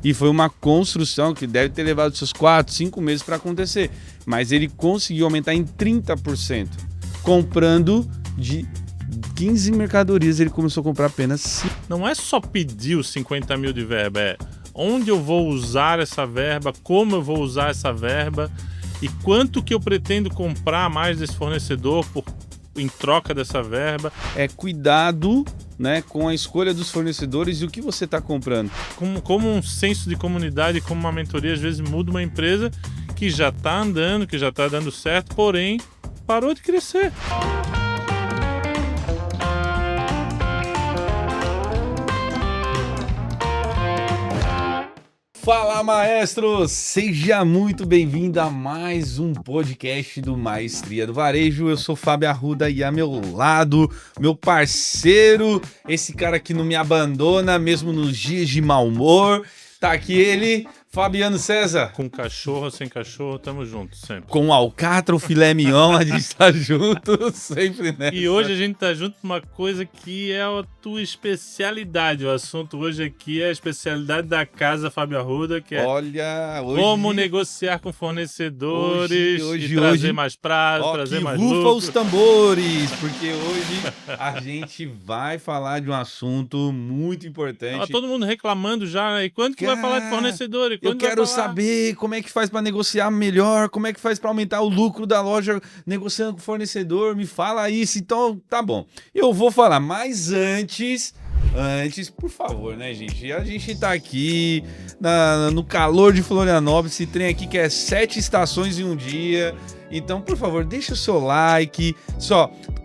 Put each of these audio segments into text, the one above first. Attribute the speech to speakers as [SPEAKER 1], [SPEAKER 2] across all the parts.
[SPEAKER 1] E foi uma construção que deve ter levado seus 4, 5 meses para acontecer. Mas ele conseguiu aumentar em 30%. Comprando de 15 mercadorias, ele começou a comprar apenas 5.
[SPEAKER 2] Não é só pedir os 50 mil de verba, é onde eu vou usar essa verba, como eu vou usar essa verba e quanto que eu pretendo comprar mais desse fornecedor em troca dessa verba.
[SPEAKER 1] É cuidado, né, com a escolha dos fornecedores e o que você está comprando.
[SPEAKER 2] Como um senso de comunidade, como uma mentoria, às vezes muda uma empresa que já está andando, que já está dando certo, porém parou de crescer.
[SPEAKER 1] Fala, maestro! Seja muito bem-vindo a mais um podcast do Maestria do Varejo. Eu sou Fábio Arruda e ao meu lado, meu parceiro, esse cara que não me abandona mesmo nos dias de mau humor, tá aqui ele, Fabiano César.
[SPEAKER 2] Com cachorro ou sem cachorro, tamo junto sempre.
[SPEAKER 1] Com alcatra ou filé mignon, a gente tá junto sempre, né?
[SPEAKER 2] E hoje a gente tá junto com uma coisa que é a tua especialidade. O assunto hoje aqui é a especialidade da casa Fábio Arruda, que é como negociar com fornecedores e trazer mais prazo, trazer mais lucro.
[SPEAKER 1] Rufa os tambores, porque hoje a gente vai falar de um assunto muito importante.
[SPEAKER 2] Tá todo mundo reclamando já, né? E quando que vai falar de fornecedor?
[SPEAKER 1] Eu quero saber como é que faz para negociar melhor, como é que faz para aumentar o lucro da loja negociando com o fornecedor, me fala isso. Então, tá bom. Eu vou falar, mas antes, por favor, né, gente? A gente tá aqui no calor de Florianópolis, esse trem aqui que é 7 estações em um dia. Então, por favor, deixa o seu like.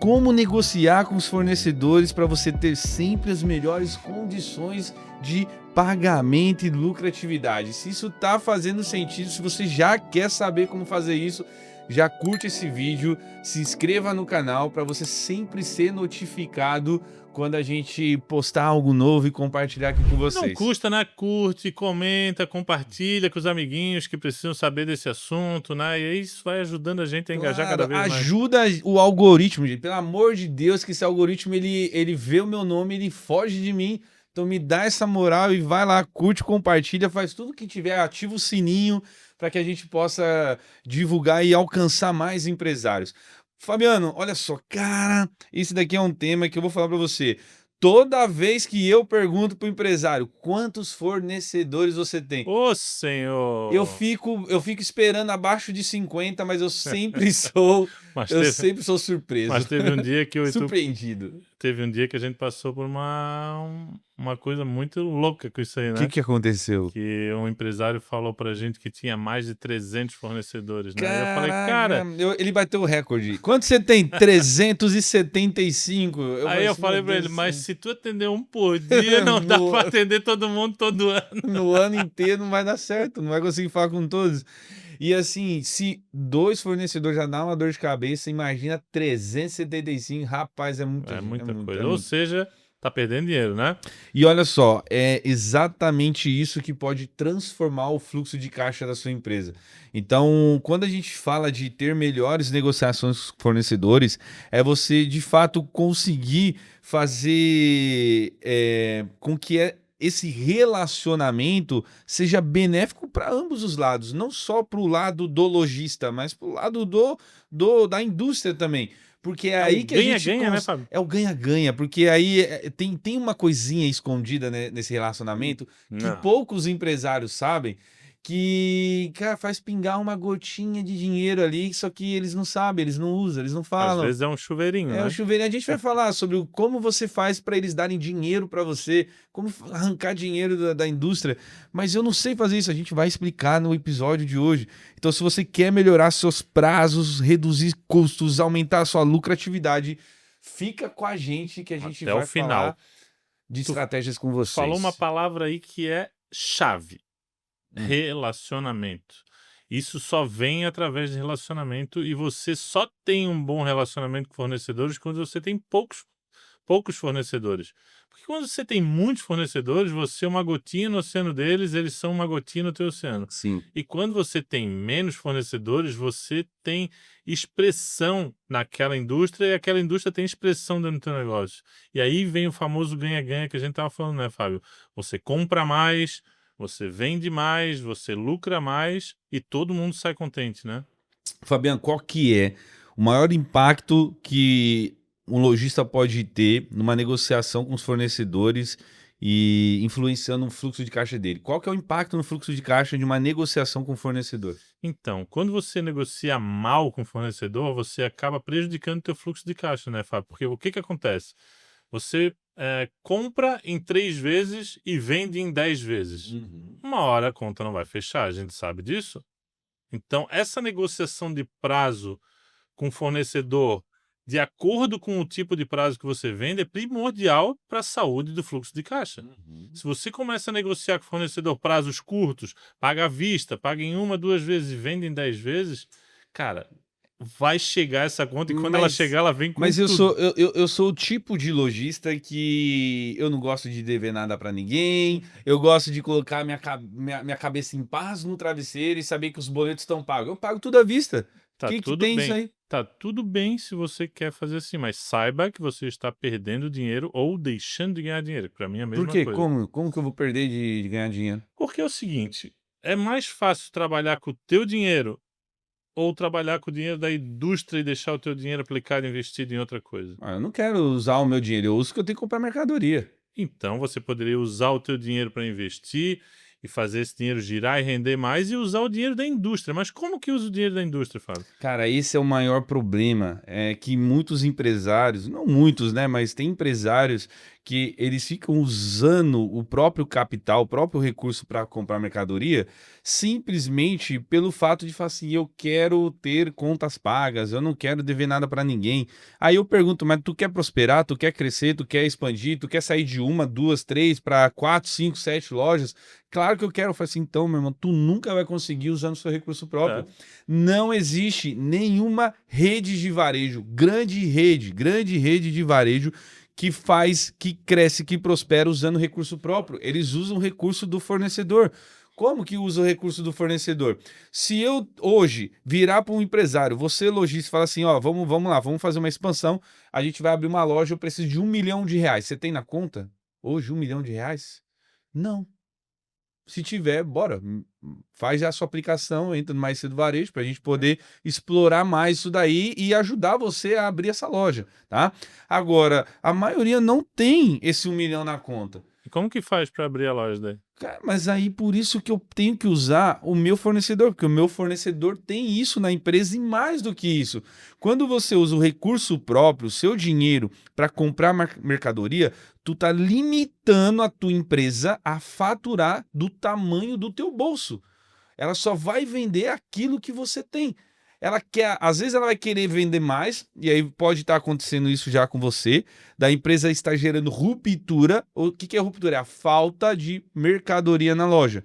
[SPEAKER 1] Como negociar com os fornecedores para você ter sempre as melhores condições de pagamento e lucratividade. Se isso tá fazendo sentido, se você já quer saber como fazer isso, já curte esse vídeo, se inscreva no canal para você sempre ser notificado quando a gente postar algo novo e compartilhar aqui com vocês.
[SPEAKER 2] Não custa, né? Curte, comenta, compartilha com os amiguinhos que precisam saber desse assunto, né? E isso vai ajudando a gente a engajar cada vez mais.
[SPEAKER 1] Ajuda o algoritmo, gente. Pelo amor de Deus, que esse algoritmo, ele vê o meu nome, ele foge de mim. Então me dá essa moral e vai lá, curte, compartilha, faz tudo que tiver, ativa o sininho para que a gente possa divulgar e alcançar mais empresários. Fabiano, olha só, cara, esse daqui é um tema que eu vou falar para você. Toda vez que eu pergunto pro empresário quantos fornecedores você tem,
[SPEAKER 2] ô senhor,
[SPEAKER 1] eu fico esperando abaixo de 50, mas eu sempre sou sempre sou surpreso.
[SPEAKER 2] Mas teve um dia que
[SPEAKER 1] surpreendido.
[SPEAKER 2] Teve um dia que a gente passou por uma coisa muito louca com isso aí, né?
[SPEAKER 1] O que aconteceu?
[SPEAKER 2] Que um empresário falou pra gente que tinha mais de 300 fornecedores, né?
[SPEAKER 1] Caraca,
[SPEAKER 2] eu falei, cara...
[SPEAKER 1] ele bateu o recorde. Quanto você tem? 375.
[SPEAKER 2] Aí eu falei pra ele, mas se tu atender um por dia, não dá pra atender todo mundo todo ano.
[SPEAKER 1] No ano inteiro não vai dar certo, não vai conseguir falar com todos. E assim, se 2 fornecedores já dá uma dor de cabeça, imagina 375, rapaz, é muita
[SPEAKER 2] coisa. Ou seja, tá perdendo dinheiro, né?
[SPEAKER 1] E olha só, é exatamente isso que pode transformar o fluxo de caixa da sua empresa. Então, quando a gente fala de ter melhores negociações com fornecedores, é você de fato conseguir fazer com que esse relacionamento seja benéfico para ambos os lados, não só para o lado do lojista, mas para o lado da indústria também. Porque é aí que a gente
[SPEAKER 2] ganha, né, Fábio?
[SPEAKER 1] É o ganha-ganha, porque aí tem uma coisinha escondida, né, nesse relacionamento que poucos empresários sabem, que, cara, faz pingar uma gotinha de dinheiro ali, só que eles não sabem, eles não usam, eles não falam.
[SPEAKER 2] Às vezes é um chuveirinho, né?
[SPEAKER 1] É um chuveirinho. A gente vai falar sobre como você faz para eles darem dinheiro para você, como arrancar dinheiro da indústria, mas eu não sei fazer isso, a gente vai explicar no episódio de hoje. Então, se você quer melhorar seus prazos, reduzir custos, aumentar a sua lucratividade, fica com a gente que a gente vai falar de estratégias com vocês.
[SPEAKER 2] Falou uma palavra aí que é chave. Relacionamento. Isso só vem através de relacionamento e você só tem um bom relacionamento com fornecedores quando você tem poucos fornecedores. Porque quando você tem muitos fornecedores, você é uma gotinha no oceano deles, eles são uma gotinha no teu oceano.
[SPEAKER 1] Sim.
[SPEAKER 2] E quando você tem menos fornecedores, você tem expressão naquela indústria e aquela indústria tem expressão dentro do teu negócio. E aí vem o famoso ganha-ganha que a gente estava falando, né, Fábio? Você compra mais, você vende mais, você lucra mais e todo mundo sai contente, né?
[SPEAKER 1] Fabiano, qual que é o maior impacto que um lojista pode ter numa negociação com os fornecedores e influenciando o fluxo de caixa dele? Qual que é o impacto no fluxo de caixa de uma negociação com o fornecedor?
[SPEAKER 2] Então, quando você negocia mal com o fornecedor, você acaba prejudicando o teu fluxo de caixa, né, Fábio? Porque o que que acontece? Você compra em 3 vezes e vende em 10 vezes.
[SPEAKER 1] Uhum.
[SPEAKER 2] Uma hora a conta não vai fechar, a gente sabe disso. Então, essa negociação de prazo com o fornecedor, de acordo com o tipo de prazo que você vende, é primordial para a saúde do fluxo de caixa.
[SPEAKER 1] Uhum.
[SPEAKER 2] Se você começa a negociar com o fornecedor prazos curtos, paga à vista, paga em 1, 2 vezes e vende em 10 vezes, cara, vai chegar essa conta e quando ela
[SPEAKER 1] Mas,
[SPEAKER 2] chegar, ela vem com
[SPEAKER 1] mas eu
[SPEAKER 2] tudo.
[SPEAKER 1] sou eu sou o tipo de lojista que eu não gosto de dever nada para ninguém. Eu gosto de colocar minha cabeça em paz no travesseiro e saber que os boletos estão pagos. Eu pago tudo à vista.
[SPEAKER 2] Tá
[SPEAKER 1] Que
[SPEAKER 2] tudo
[SPEAKER 1] tem isso
[SPEAKER 2] bem.
[SPEAKER 1] aí?
[SPEAKER 2] Tá tudo bem se você quer fazer assim, mas saiba que você está perdendo dinheiro ou deixando de ganhar dinheiro. Para mim é a
[SPEAKER 1] Por
[SPEAKER 2] mesma
[SPEAKER 1] quê?
[SPEAKER 2] coisa.
[SPEAKER 1] Como que eu vou perder de ganhar dinheiro?
[SPEAKER 2] Porque é o seguinte, é mais fácil trabalhar com o teu dinheiro ou trabalhar com o dinheiro da indústria e deixar o teu dinheiro aplicado e investido em outra coisa.
[SPEAKER 1] Ah, eu não quero usar o meu dinheiro, eu uso que eu tenho que comprar mercadoria.
[SPEAKER 2] Então você poderia usar o teu dinheiro para investir e fazer esse dinheiro girar e render mais e usar o dinheiro da indústria. Mas como que usa o dinheiro da indústria, Fábio?
[SPEAKER 1] Cara, esse é o maior problema, é que muitos empresários, não muitos, né, mas tem empresários que eles ficam usando o próprio capital, o próprio recurso para comprar mercadoria, simplesmente pelo fato de falar assim, eu quero ter contas pagas, eu não quero dever nada para ninguém. Aí eu pergunto, mas tu quer prosperar, tu quer crescer, tu quer expandir, tu quer sair de uma, duas, três para quatro, cinco, sete lojas? Claro que eu quero. Eu falo assim, então, meu irmão, tu nunca vai conseguir usando o seu recurso próprio.
[SPEAKER 2] É.
[SPEAKER 1] Não existe nenhuma rede de varejo, grande rede de varejo que faz, que cresce, que prospera usando recurso próprio. Eles usam o recurso do fornecedor. Como que usa o recurso do fornecedor? Se eu hoje virar para um empresário, você lojista, falar assim, ó, vamos lá, vamos fazer uma expansão, a gente vai abrir uma loja, eu preciso de R$ 1 milhão. Você tem na conta hoje R$ 1 milhão? Não. Se tiver, bora, faz a sua aplicação, entra no Mais Cedo Varejo para a gente poder explorar mais isso daí e ajudar você a abrir essa loja, tá? Agora, a maioria não tem esse 1 milhão na conta.
[SPEAKER 2] E como que faz para abrir a loja daí?
[SPEAKER 1] Cara, mas aí por isso que eu tenho que usar o meu fornecedor, porque o meu fornecedor tem isso na empresa e mais do que isso. Quando você usa o recurso próprio, o seu dinheiro para comprar mercadoria, tu tá limitando a tua empresa a faturar do tamanho do teu bolso. Ela só vai vender aquilo que você tem. Ela quer, às vezes ela vai querer vender mais, e aí pode estar acontecendo isso já com você, da empresa estar gerando ruptura. O que é ruptura? É a falta de mercadoria na loja.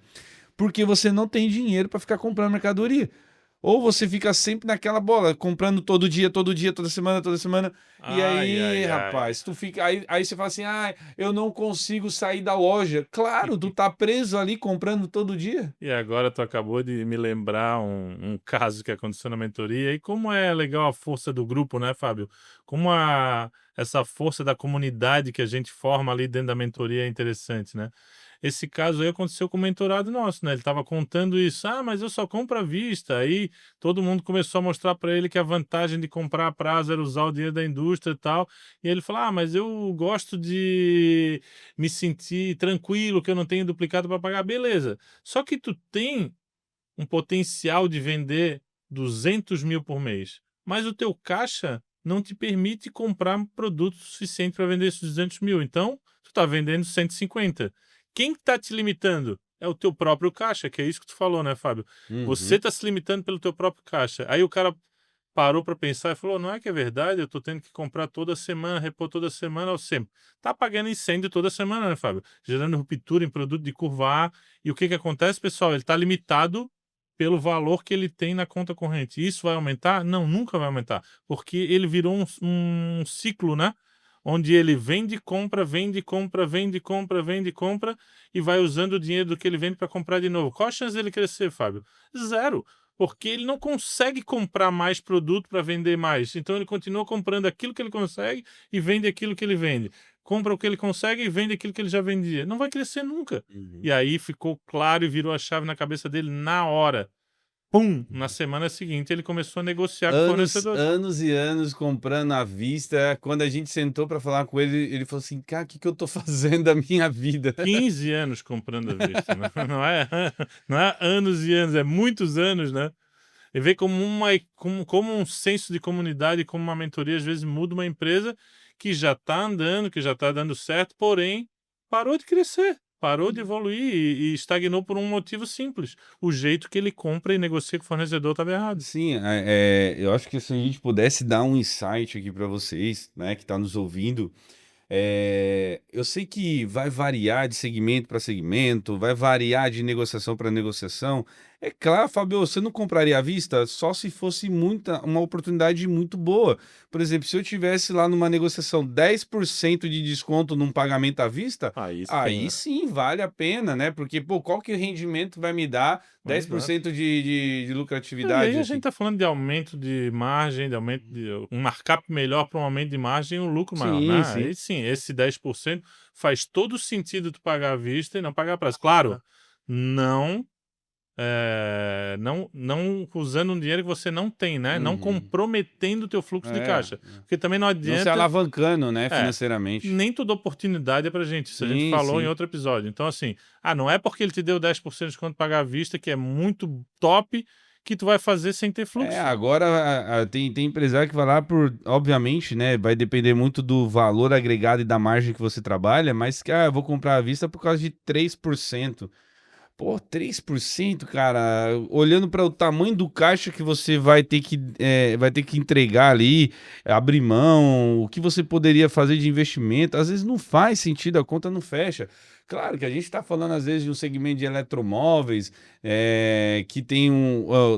[SPEAKER 1] Porque você não tem dinheiro para ficar comprando mercadoria. Ou você fica sempre naquela bola, comprando todo dia, toda semana. E
[SPEAKER 2] Ai,
[SPEAKER 1] aí,
[SPEAKER 2] ai, ai.
[SPEAKER 1] rapaz, tu fica. Aí você fala assim: ah, eu não consigo sair da loja. Claro, tu tá preso ali comprando todo dia.
[SPEAKER 2] E agora tu acabou de me lembrar um caso que aconteceu na mentoria e como é legal a força do grupo, né, Fábio? Como essa força da comunidade que a gente forma ali dentro da mentoria é interessante, né? Esse caso aí aconteceu com o mentorado nosso, né? Ele estava contando isso. Ah, mas eu só compro à vista. Aí todo mundo começou a mostrar para ele que a vantagem de comprar a prazo era usar o dinheiro da indústria e tal. E ele falou: ah, mas eu gosto de me sentir tranquilo, que eu não tenho duplicado para pagar. Beleza. Só que tu tem um potencial de vender 200 mil por mês, mas o teu caixa não te permite comprar produto suficiente para vender esses 200 mil. Então, tu está vendendo 150. Quem está te limitando? É o teu próprio caixa, que é isso que tu falou, né, Fábio? Você
[SPEAKER 1] Uhum.
[SPEAKER 2] está se limitando pelo teu próprio caixa. Aí o cara parou para pensar e falou: não é que é verdade, eu estou tendo que comprar toda semana, repor toda semana ou sempre. Tá pagando incêndio toda semana, né, Fábio? Gerando ruptura em produto de curva A. E o que que acontece, pessoal? Ele está limitado pelo valor que ele tem na conta corrente. Isso vai aumentar? Não, nunca vai aumentar, porque ele virou um ciclo, né? Onde ele vende, compra, vende, compra, vende, compra, vende, compra e vai usando o dinheiro do que ele vende para comprar de novo. Qual a chance dele crescer, Fábio? Zero, porque ele não consegue comprar mais produto para vender mais. Então ele continua comprando aquilo que ele consegue e vende aquilo que ele vende. compra o que ele consegue e vende aquilo que ele já vendia. Não vai crescer nunca.
[SPEAKER 1] Uhum.
[SPEAKER 2] E aí ficou claro e virou a chave na cabeça dele na hora. Pum! Na semana seguinte ele começou a negociar com fornecedores.
[SPEAKER 1] Anos e anos comprando à vista. Quando a gente sentou para falar com ele, ele falou assim: cara, o que, que eu tô fazendo da minha vida?
[SPEAKER 2] 15 anos comprando à vista, né? Não é anos e anos, é muitos anos, né? E vê como um senso de comunidade, como uma mentoria, às vezes muda uma empresa que já está andando, que já está dando certo, porém parou de crescer, parou de evoluir e estagnou por um motivo simples. O jeito que ele compra e negocia com o fornecedor estava errado.
[SPEAKER 1] Sim, eu acho que se a gente pudesse dar um insight aqui para vocês, né, que tá nos ouvindo, eu sei que vai variar de segmento para segmento, vai variar de negociação para negociação. É claro, Fábio, você não compraria à vista só se fosse uma oportunidade muito boa. Por exemplo, se eu tivesse lá numa negociação 10% de desconto num pagamento à vista,
[SPEAKER 2] Aí sim,
[SPEAKER 1] aí
[SPEAKER 2] né?
[SPEAKER 1] sim vale a pena, né? Porque, pô, qual que rendimento vai me dar
[SPEAKER 2] Exato.
[SPEAKER 1] 10% de
[SPEAKER 2] E
[SPEAKER 1] lucratividade
[SPEAKER 2] aí a gente
[SPEAKER 1] aqui?
[SPEAKER 2] está falando de aumento de margem, de aumento de um markup melhor para um aumento de margem e um lucro maior,
[SPEAKER 1] Sim,
[SPEAKER 2] né?
[SPEAKER 1] sim.
[SPEAKER 2] Aí sim, esse 10% faz todo sentido tu pagar à vista e não pagar a prazo. Claro, não não usando um dinheiro que você não tem, né? Não
[SPEAKER 1] Uhum.
[SPEAKER 2] comprometendo o teu fluxo de
[SPEAKER 1] É,
[SPEAKER 2] caixa. Porque também não
[SPEAKER 1] não se
[SPEAKER 2] adianta.
[SPEAKER 1] alavancando, né,
[SPEAKER 2] É,
[SPEAKER 1] financeiramente.
[SPEAKER 2] nem toda oportunidade é pra gente. Isso a gente
[SPEAKER 1] Sim,
[SPEAKER 2] falou em
[SPEAKER 1] sim.
[SPEAKER 2] outro episódio. Então, assim, não é porque ele te deu 10% de desconto pagar à vista, que é muito top, que tu vai fazer sem ter fluxo.
[SPEAKER 1] Agora tem empresário que vai lá por, obviamente, né, vai depender muito do valor agregado e da margem que você trabalha, mas que, eu vou comprar à vista por causa de 3%. Pô, 3%, cara, olhando para o tamanho do caixa que você vai ter que entregar ali, abrir mão, o que você poderia fazer de investimento, às vezes não faz sentido, a conta não fecha. Claro que a gente está falando, às vezes, de um segmento de eletromóveis, que tem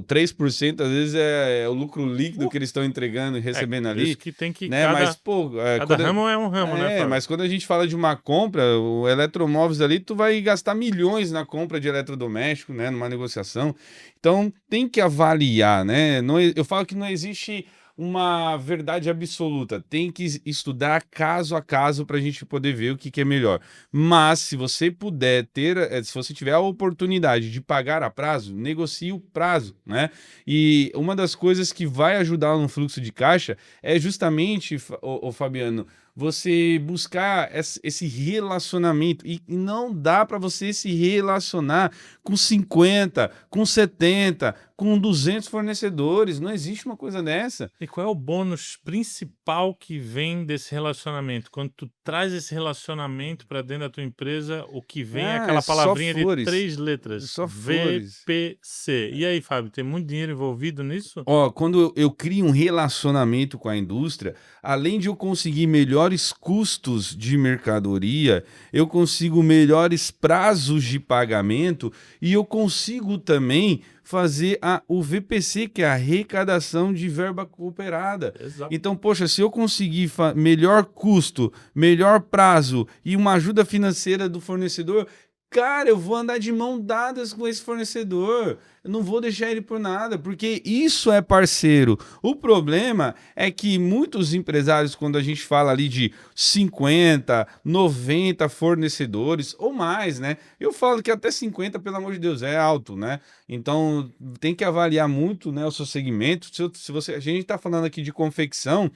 [SPEAKER 1] 3%, às vezes é o lucro líquido
[SPEAKER 2] Uh,
[SPEAKER 1] que eles estão entregando e recebendo
[SPEAKER 2] por isso
[SPEAKER 1] ali,
[SPEAKER 2] que tem que
[SPEAKER 1] né? Mas, pô,
[SPEAKER 2] cada ramo é um ramo, né, Fábio?
[SPEAKER 1] mas quando a gente fala de uma compra, o eletromóveis ali, tu vai gastar milhões na compra de eletrodoméstico, né, numa negociação. Então, tem que avaliar, né? Não, eu falo que não existe uma verdade absoluta. Tem que estudar caso a caso para a gente poder ver o que, que é melhor. Mas se você puder ter, se você tiver a oportunidade de pagar a prazo, negocie o prazo, né? E uma das coisas que vai ajudar no fluxo de caixa é justamente, o Fabiano, você buscar esse relacionamento. E não dá para você se relacionar com 50, com 70, com 200 fornecedores. Não existe uma coisa dessa.
[SPEAKER 2] E qual é o bônus principal que vem desse relacionamento? Quando tu traz esse relacionamento para dentro da tua empresa, o que vem é
[SPEAKER 1] É
[SPEAKER 2] aquela
[SPEAKER 1] só
[SPEAKER 2] palavrinha de
[SPEAKER 1] flores.
[SPEAKER 2] 3 letras,
[SPEAKER 1] Só flores.
[SPEAKER 2] VPC. E aí, Fábio, tem muito dinheiro envolvido nisso?
[SPEAKER 1] Ó, quando eu crio um relacionamento com a indústria, além de eu conseguir melhores custos de mercadoria, eu consigo melhores prazos de pagamento e eu consigo também fazer o VPC, que é a arrecadação de verba cooperada.
[SPEAKER 2] Exato.
[SPEAKER 1] Então, poxa, se eu conseguir melhor custo, melhor prazo e uma ajuda financeira do fornecedor, cara, eu vou andar de mão dadas com esse fornecedor. Eu não vou deixar ele por nada, porque isso é parceiro. O problema é que muitos empresários, quando a gente fala ali de 50, 90 fornecedores ou mais, né? Eu falo que até 50, pelo amor de Deus, é alto, né? Então tem que avaliar muito, né, o seu segmento. Se você, a gente está falando aqui de confecção,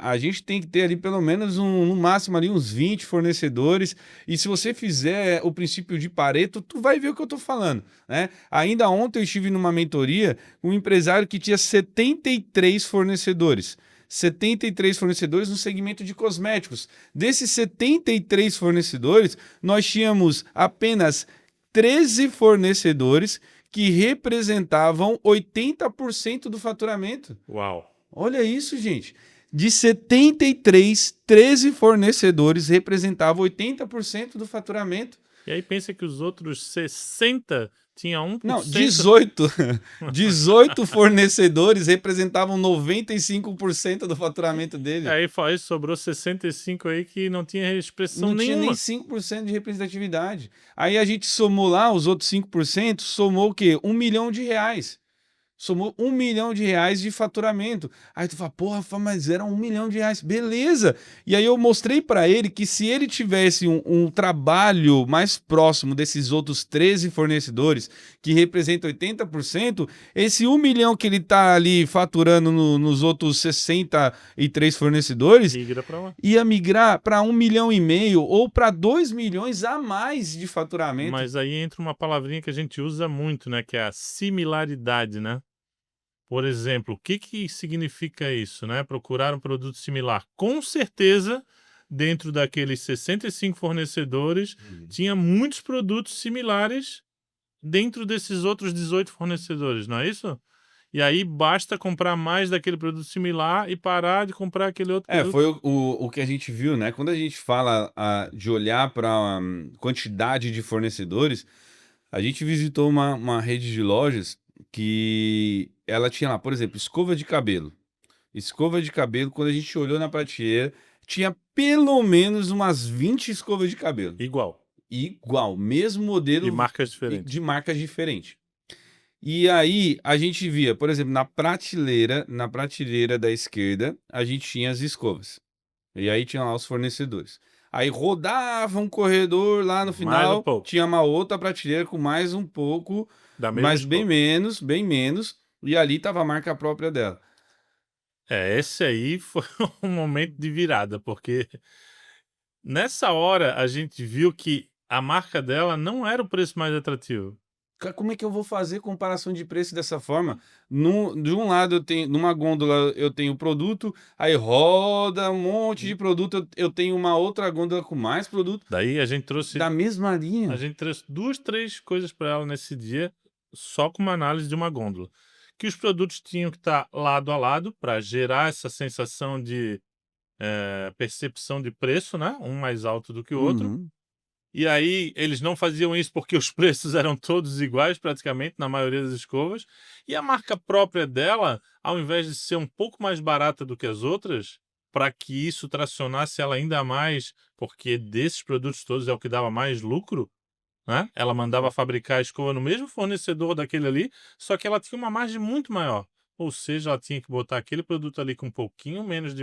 [SPEAKER 1] a gente tem que ter ali pelo menos no máximo ali uns 20 fornecedores. E se você fizer o princípio de Pareto, tu vai ver o que eu estou falando, né? Ainda ontem eu estive numa mentoria com um empresário que tinha 73 fornecedores. 73 fornecedores no segmento de cosméticos. Desses 73 fornecedores, nós tínhamos apenas 13 fornecedores que representavam 80% do faturamento.
[SPEAKER 2] Uau!
[SPEAKER 1] Olha isso, gente. De 73, 13 fornecedores representavam 80% do faturamento.
[SPEAKER 2] E aí pensa que os outros 60 tinha 1%.
[SPEAKER 1] Não, 18. 18 fornecedores representavam 95% do faturamento dele.
[SPEAKER 2] Aí sobrou 65 aí que não tinha expressão
[SPEAKER 1] Não tinha nem
[SPEAKER 2] nenhuma.
[SPEAKER 1] 5% de representatividade. Aí a gente somou lá os outros 5%, somou o quê? R$ 1 milhão. Somou R$ 1 milhão de faturamento. Aí tu fala, porra, mas era R$ 1 milhão. Beleza. E aí eu mostrei para ele que se ele tivesse um trabalho mais próximo desses outros 13 fornecedores, que representam 80%, esse 1 milhão que ele tá ali faturando nos outros 63 fornecedores,
[SPEAKER 2] Migra pra lá.
[SPEAKER 1] ia migrar para 1,5 milhão ou para 2 milhões a mais de faturamento.
[SPEAKER 2] Mas aí entra uma palavrinha que a gente usa muito, né? Que é a similaridade, né? Por exemplo, o que que significa isso, né? Procurar um produto similar. Com certeza, dentro daqueles 65 fornecedores, tinha muitos produtos similares dentro desses outros 18 fornecedores, não é isso? E aí basta comprar mais daquele produto similar e parar de comprar aquele outro produto.
[SPEAKER 1] Foi o que a gente viu, né? Quando a gente fala de olhar para a quantidade de fornecedores, a gente visitou uma rede de lojas que ela tinha lá, por exemplo, escova de cabelo. Escova de cabelo, quando a gente olhou na prateleira, tinha pelo menos umas 20 escovas de cabelo.
[SPEAKER 2] Igual.
[SPEAKER 1] Igual, mesmo modelo
[SPEAKER 2] De marcas diferentes.
[SPEAKER 1] de marcas diferentes. E aí a gente via, por exemplo, na prateleira da esquerda, a gente tinha as escovas. E aí tinha lá os fornecedores. Aí rodava um corredor lá no final, tinha uma outra prateleira com mais um pouco, mas bem menos, e ali tava a marca própria dela.
[SPEAKER 2] Esse aí foi um momento de virada, porque nessa hora a gente viu que a marca dela não era o preço mais atrativo.
[SPEAKER 1] Como é que eu vou fazer comparação de preço dessa forma? De um lado, eu tenho, numa gôndola eu tenho o produto, aí roda um monte de produto, eu tenho uma outra gôndola com mais produto.
[SPEAKER 2] Daí a gente trouxe...
[SPEAKER 1] Da mesma linha.
[SPEAKER 2] A gente trouxe 2, 3 coisas para ela nesse dia, só com uma análise de uma gôndola. Que os produtos tinham que estar lado a lado para gerar essa sensação de percepção de preço, né? Um mais alto do que o outro.
[SPEAKER 1] Uhum.
[SPEAKER 2] E aí eles não faziam isso porque os preços eram todos iguais praticamente na maioria das escovas. E a marca própria dela, ao invés de ser um pouco mais barata do que as outras, para que isso tracionasse ela ainda mais, porque desses produtos todos é o que dava mais lucro, né? Ela mandava fabricar a escova no mesmo fornecedor daquele ali, só que ela tinha uma margem muito maior. Ou seja, ela tinha que botar aquele produto ali com um pouquinho menos de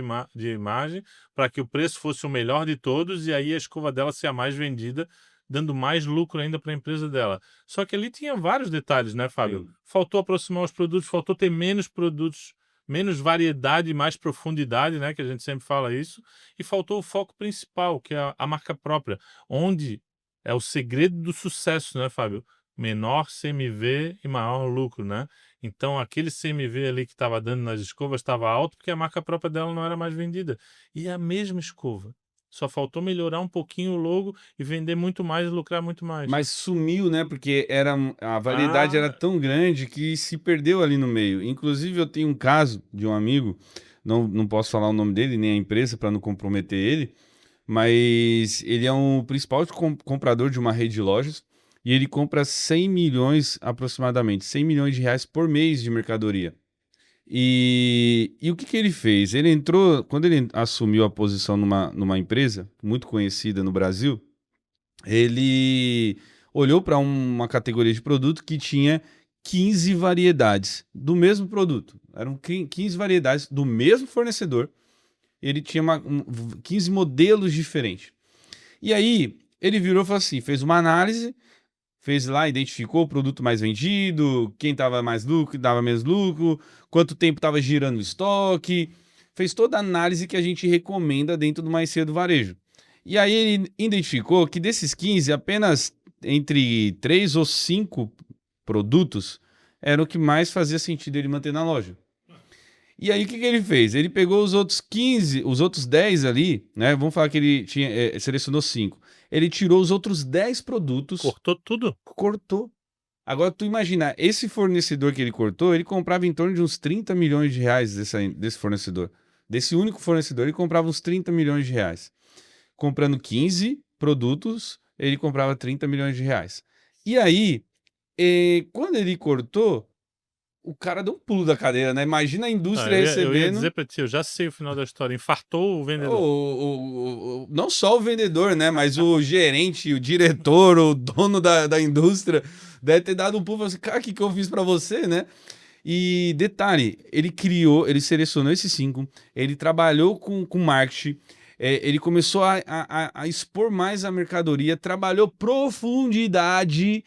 [SPEAKER 2] margem para que o preço fosse o melhor de todos e aí a escova dela ser a mais vendida, dando mais lucro ainda para a empresa dela. Só que ali tinha vários detalhes, né, Fábio?
[SPEAKER 1] Sim.
[SPEAKER 2] Faltou aproximar os produtos, faltou ter menos produtos, menos variedade, mais profundidade, né, que a gente sempre fala isso, e faltou o foco principal, que é a marca própria, onde é o segredo do sucesso, né, Fábio? Menor CMV e maior lucro, né? Então, aquele CMV ali que estava dando nas escovas estava alto porque a marca própria dela não era mais vendida. E é a mesma escova. Só faltou melhorar um pouquinho o logo e vender muito mais e lucrar muito mais.
[SPEAKER 1] Mas sumiu, né? Porque a variedade era tão grande que se perdeu ali no meio. Inclusive, eu tenho um caso de um amigo, não posso falar o nome dele, nem a empresa, para não comprometer ele, mas ele é um principal comprador de uma rede de lojas e ele compra 100 milhões aproximadamente, 100 milhões de reais por mês de mercadoria. E o que ele fez? Ele entrou, quando ele assumiu a posição numa empresa muito conhecida no Brasil, ele olhou para uma categoria de produto que tinha 15 variedades do mesmo produto. Eram 15 variedades do mesmo fornecedor. Ele tinha 15 modelos diferentes. E aí, ele virou e falou assim, fez uma análise, fez lá, identificou o produto mais vendido, quem dava mais lucro, dava menos lucro, quanto tempo estava girando o estoque, fez toda a análise que a gente recomenda dentro do Mais Cedo Varejo. E aí ele identificou que desses 15, apenas entre 3 ou 5 produtos eram o que mais fazia sentido ele manter na loja. E aí o que ele fez? Ele pegou os outros 15, os outros 10 ali, né? Vamos falar que ele selecionou 5. Ele tirou os outros 10 produtos.
[SPEAKER 2] Cortou tudo?
[SPEAKER 1] Cortou. Agora tu imagina, esse fornecedor que ele cortou, ele comprava em torno de uns 30 milhões de reais desse fornecedor. Desse único fornecedor, ele comprava uns 30 milhões de reais. Comprando 15 produtos, ele comprava 30 milhões de reais. E aí, quando ele cortou, o cara deu um pulo da cadeira, né? Imagina a indústria recebendo...
[SPEAKER 2] Eu ia dizer pra ti, eu já sei o final da história. Infartou o vendedor.
[SPEAKER 1] Não só o vendedor, né? Mas o gerente, o diretor, o dono da indústria deve ter dado um pulo e falado assim, cara, o que eu fiz pra você, né? E detalhe, ele selecionou esses 5, ele trabalhou com marketing, ele começou a expor mais a mercadoria, trabalhou profundidade,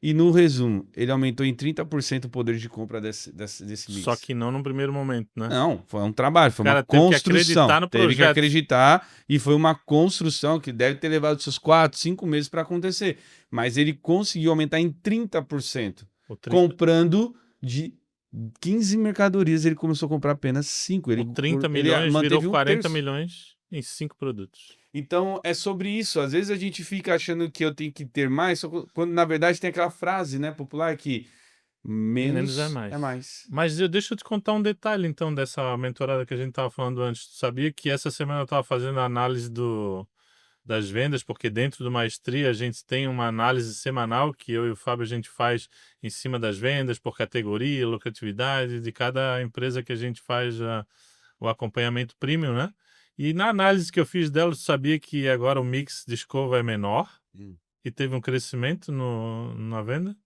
[SPEAKER 1] e no resumo, ele aumentou em 30% o poder de compra desse mix.
[SPEAKER 2] Só que não no primeiro momento, né?
[SPEAKER 1] Não, foi um trabalho, foi
[SPEAKER 2] O cara
[SPEAKER 1] uma
[SPEAKER 2] teve que
[SPEAKER 1] construção.
[SPEAKER 2] acreditar no
[SPEAKER 1] Teve que
[SPEAKER 2] projeto.
[SPEAKER 1] acreditar e foi uma construção que deve ter levado seus 4, 5 meses para acontecer. Mas ele conseguiu aumentar em 30%.
[SPEAKER 2] O 30,
[SPEAKER 1] Comprando de 15 mercadorias, ele começou a comprar apenas 5.
[SPEAKER 2] o 30 milhões
[SPEAKER 1] manteve
[SPEAKER 2] virou
[SPEAKER 1] um
[SPEAKER 2] 40
[SPEAKER 1] terço.
[SPEAKER 2] milhões em 5 produtos.
[SPEAKER 1] Então, é sobre isso. Às vezes a gente fica achando que eu tenho que ter mais, só quando na verdade tem aquela frase, né, popular que menos
[SPEAKER 2] é mais.
[SPEAKER 1] é mais.
[SPEAKER 2] Mas deixa eu te contar um detalhe, então, dessa mentorada que a gente estava falando antes. Tu sabia que essa semana eu estava fazendo a análise das vendas, porque dentro do Maestria a gente tem uma análise semanal que eu e o Fábio a gente faz em cima das vendas, por categoria, lucratividade, de cada empresa que a gente faz o acompanhamento premium, né? E na análise que eu fiz dela, tu sabia que agora o mix de escova é menor e teve um crescimento na venda?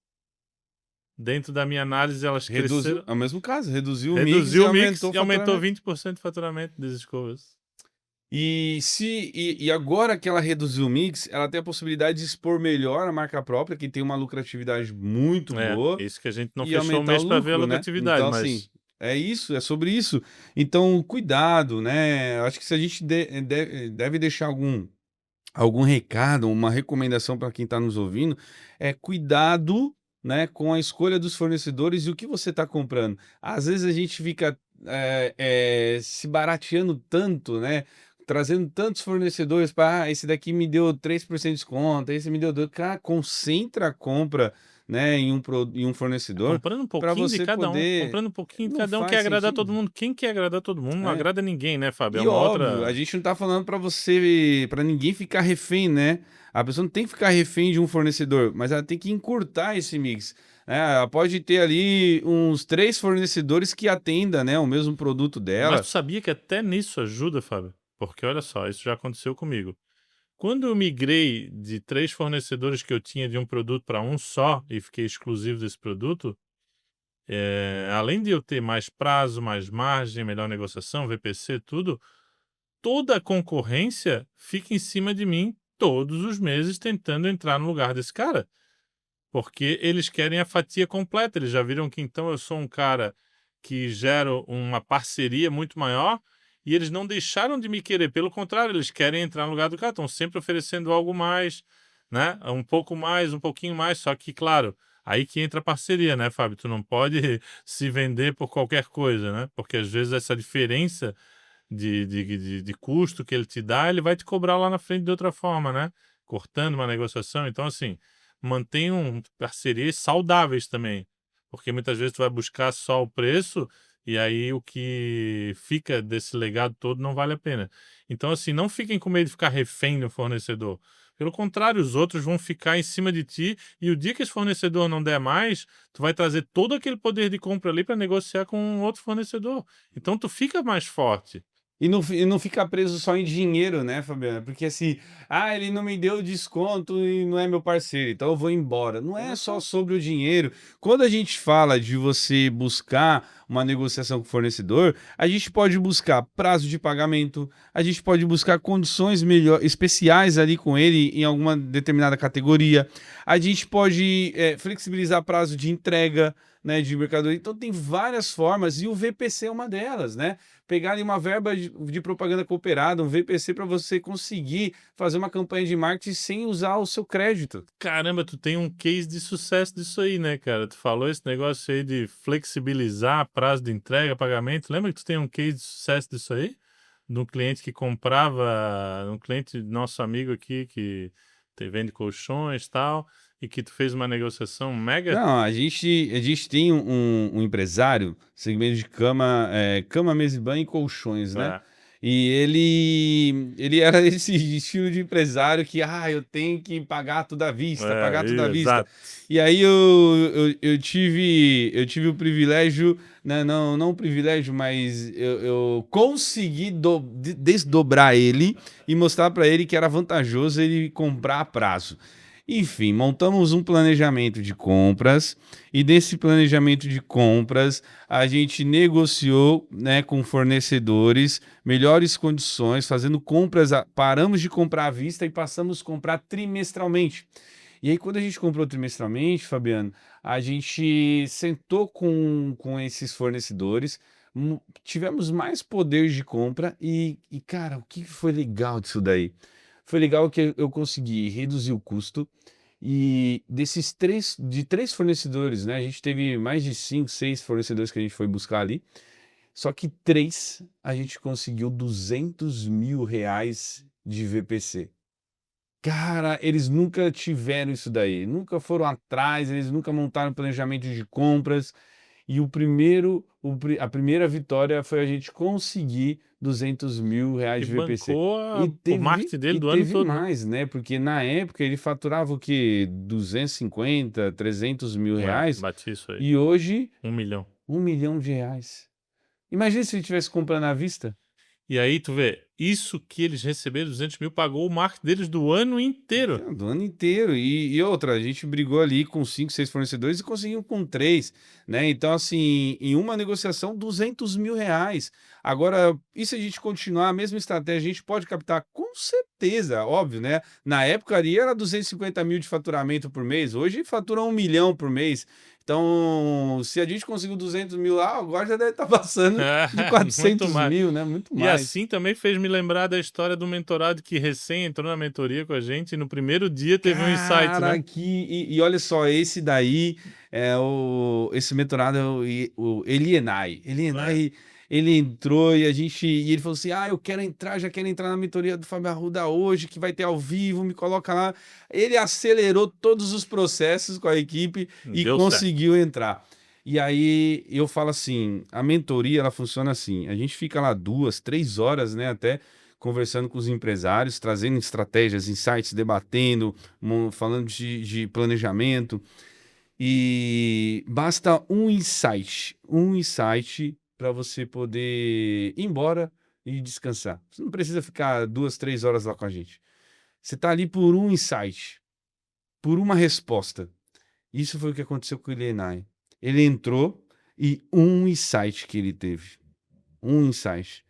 [SPEAKER 2] Dentro da minha análise, elas cresceram.
[SPEAKER 1] É o mesmo caso, reduziu o
[SPEAKER 2] Reduziu
[SPEAKER 1] mix
[SPEAKER 2] o mix e aumentou 20% do faturamento das escovas.
[SPEAKER 1] E agora que ela reduziu o mix, ela tem a possibilidade de expor melhor a marca própria, que tem uma lucratividade muito boa.
[SPEAKER 2] Isso que a gente não
[SPEAKER 1] e
[SPEAKER 2] fechou o
[SPEAKER 1] aumentar
[SPEAKER 2] mês
[SPEAKER 1] o
[SPEAKER 2] para ver a
[SPEAKER 1] lucro, né?
[SPEAKER 2] lucratividade,
[SPEAKER 1] Então,
[SPEAKER 2] mas
[SPEAKER 1] assim, é isso, é sobre isso. Então, cuidado, né? Acho que se a gente deve deixar algum recado, uma recomendação para quem está nos ouvindo, é cuidado, né, com a escolha dos fornecedores e o que você está comprando. Às vezes a gente fica se barateando tanto, né? Trazendo tantos fornecedores para esse daqui me deu 3% de desconto, esse me deu 2%. Cara, concentra a compra, né, em um fornecedor
[SPEAKER 2] comprando um
[SPEAKER 1] para
[SPEAKER 2] pouquinho de
[SPEAKER 1] você
[SPEAKER 2] cada um,
[SPEAKER 1] poder.
[SPEAKER 2] comprando um pouquinho de
[SPEAKER 1] Não
[SPEAKER 2] cada um, quer
[SPEAKER 1] faz
[SPEAKER 2] agradar
[SPEAKER 1] sentido.
[SPEAKER 2] todo mundo. Quem quer agradar todo mundo não
[SPEAKER 1] É.
[SPEAKER 2] agrada ninguém, né, Fábio?
[SPEAKER 1] E
[SPEAKER 2] É uma
[SPEAKER 1] óbvio,
[SPEAKER 2] outra.
[SPEAKER 1] a gente não tá falando para ninguém ficar refém, né? A pessoa não tem que ficar refém de um fornecedor, mas ela tem que encurtar esse mix. Ela pode ter ali uns 3 fornecedores que atendam, né, o mesmo produto
[SPEAKER 2] Mas
[SPEAKER 1] dela.
[SPEAKER 2] tu sabia que até nisso ajuda, Fábio? Porque olha só, isso já aconteceu comigo. Quando eu migrei de 3 fornecedores que eu tinha de um produto para um só e fiquei exclusivo desse produto, além de eu ter mais prazo, mais margem, melhor negociação, VPC, tudo, toda a concorrência fica em cima de mim todos os meses tentando entrar no lugar desse cara. Porque eles querem a fatia completa. Eles já viram que então eu sou um cara que gero uma parceria muito maior e eles não deixaram de me querer. Pelo contrário, eles querem entrar no lugar do cara. Estão sempre oferecendo algo mais, né? Um pouco mais, um pouquinho mais. Só que, claro, aí que entra a parceria, né, Fábio? Tu não pode se vender por qualquer coisa, né? Porque às vezes essa diferença de custo que ele te dá, ele vai te cobrar lá na frente de outra forma, né? Cortando uma negociação. Então, assim, mantenham parcerias saudáveis também. Porque muitas vezes tu vai buscar só o preço e aí o que fica desse legado todo não vale a pena. Então, assim, não fiquem com medo de ficar refém do fornecedor. Pelo contrário, os outros vão ficar em cima de ti e o dia que esse fornecedor não der mais, tu vai trazer todo aquele poder de compra ali para negociar com um outro fornecedor. Então, tu fica mais forte.
[SPEAKER 1] E não fica preso só em dinheiro, né, Fabiana? Porque assim, ele não me deu desconto e não é meu parceiro, então eu vou embora. Não é só sobre o dinheiro. Quando a gente fala de você buscar uma negociação com o fornecedor, a gente pode buscar prazo de pagamento, a gente pode buscar condições especiais ali com ele em alguma determinada categoria, a gente pode flexibilizar prazo de entrega, né, de mercadoria. Então tem várias formas e o VPC é uma delas, né? Pegar ali uma verba de propaganda cooperada, um VPC para você conseguir fazer uma campanha de marketing sem usar o seu crédito.
[SPEAKER 2] Caramba, tu tem um case de sucesso disso aí, né, cara? Tu falou esse negócio aí de flexibilizar prazo de entrega, pagamento. Lembra que tu tem um case de sucesso disso aí? De um cliente que comprava, um cliente nosso amigo aqui que vende colchões e tal, e que tu fez uma negociação mega?
[SPEAKER 1] Não, a gente tem um empresário, segmento de cama, mesa e banho e colchões, né? E ele era esse estilo de empresário que, eu tenho que pagar tudo à vista, pagar tudo à vista.
[SPEAKER 2] Exato.
[SPEAKER 1] E aí eu tive o privilégio, né, não o privilégio, mas eu consegui desdobrar ele e mostrar para ele que era vantajoso ele comprar a prazo. Enfim, montamos um planejamento de compras e desse planejamento de compras a gente negociou, né, com fornecedores melhores condições, fazendo compras, paramos de comprar à vista e passamos a comprar trimestralmente. E aí, quando a gente comprou trimestralmente, Fabiano, a gente sentou com esses fornecedores, tivemos mais poder de compra cara, o que foi legal disso daí? Foi legal que eu consegui reduzir o custo e de três fornecedores, né? A gente teve mais de 5, 6 fornecedores que a gente foi buscar ali, só que três a gente conseguiu R$ 200.000 de VPC. Cara, eles nunca tiveram isso daí, nunca foram atrás, eles nunca montaram planejamento de compras. E a primeira vitória foi a gente conseguir R$ 200.000
[SPEAKER 2] E
[SPEAKER 1] de VPC.
[SPEAKER 2] bancou o marketing dele
[SPEAKER 1] E
[SPEAKER 2] do ano
[SPEAKER 1] teve
[SPEAKER 2] todo, né?
[SPEAKER 1] mais, né? Porque na época ele faturava o quê? 250, R$ 300.000.
[SPEAKER 2] Bati isso aí.
[SPEAKER 1] E hoje,
[SPEAKER 2] 1 milhão.
[SPEAKER 1] R$ 1 milhão. Imagina se ele tivesse comprando à vista.
[SPEAKER 2] E aí, tu vê, isso que eles receberam, 200 mil, pagou o marketing deles do ano inteiro.
[SPEAKER 1] Então, do ano inteiro. E outra, a gente brigou ali com 5, 6 fornecedores e conseguiu com três, né? Então, assim, em uma negociação, R$ 200.000. Agora, e se a gente continuar a mesma estratégia, a gente pode captar com certeza, óbvio, né? Na época ali era 250.000 de faturamento por mês, hoje fatura 1 milhão por mês. Então, se a gente conseguiu 200.000 lá, agora já deve estar passando de
[SPEAKER 2] Muito
[SPEAKER 1] 400
[SPEAKER 2] mais.
[SPEAKER 1] mil, né? Muito
[SPEAKER 2] E
[SPEAKER 1] mais.
[SPEAKER 2] assim também fez me lembrar da história do mentorado que recém entrou na mentoria com a gente e no primeiro dia teve um insight,
[SPEAKER 1] Cara,
[SPEAKER 2] né?
[SPEAKER 1] e olha só, esse daí, esse mentorado é o Elienay. Elienay, ele entrou e ele falou assim, eu quero entrar, já quero entrar na mentoria do Fábio Arruda hoje, que vai ter ao vivo, me coloca lá. Ele acelerou todos os processos com a equipe e
[SPEAKER 2] Deu certo.
[SPEAKER 1] conseguiu entrar. E aí eu falo assim, a mentoria ela funciona assim, a gente fica lá 2, 3 horas, né, até conversando com os empresários, trazendo estratégias, insights, debatendo, falando de planejamento. E basta um insight para você poder ir embora e descansar. Você não precisa ficar 2, 3 horas lá com a gente. Você está ali por um insight, por uma resposta. Isso foi o que aconteceu com o Ilenay. Ele entrou e um insight que ele teve. Um insight.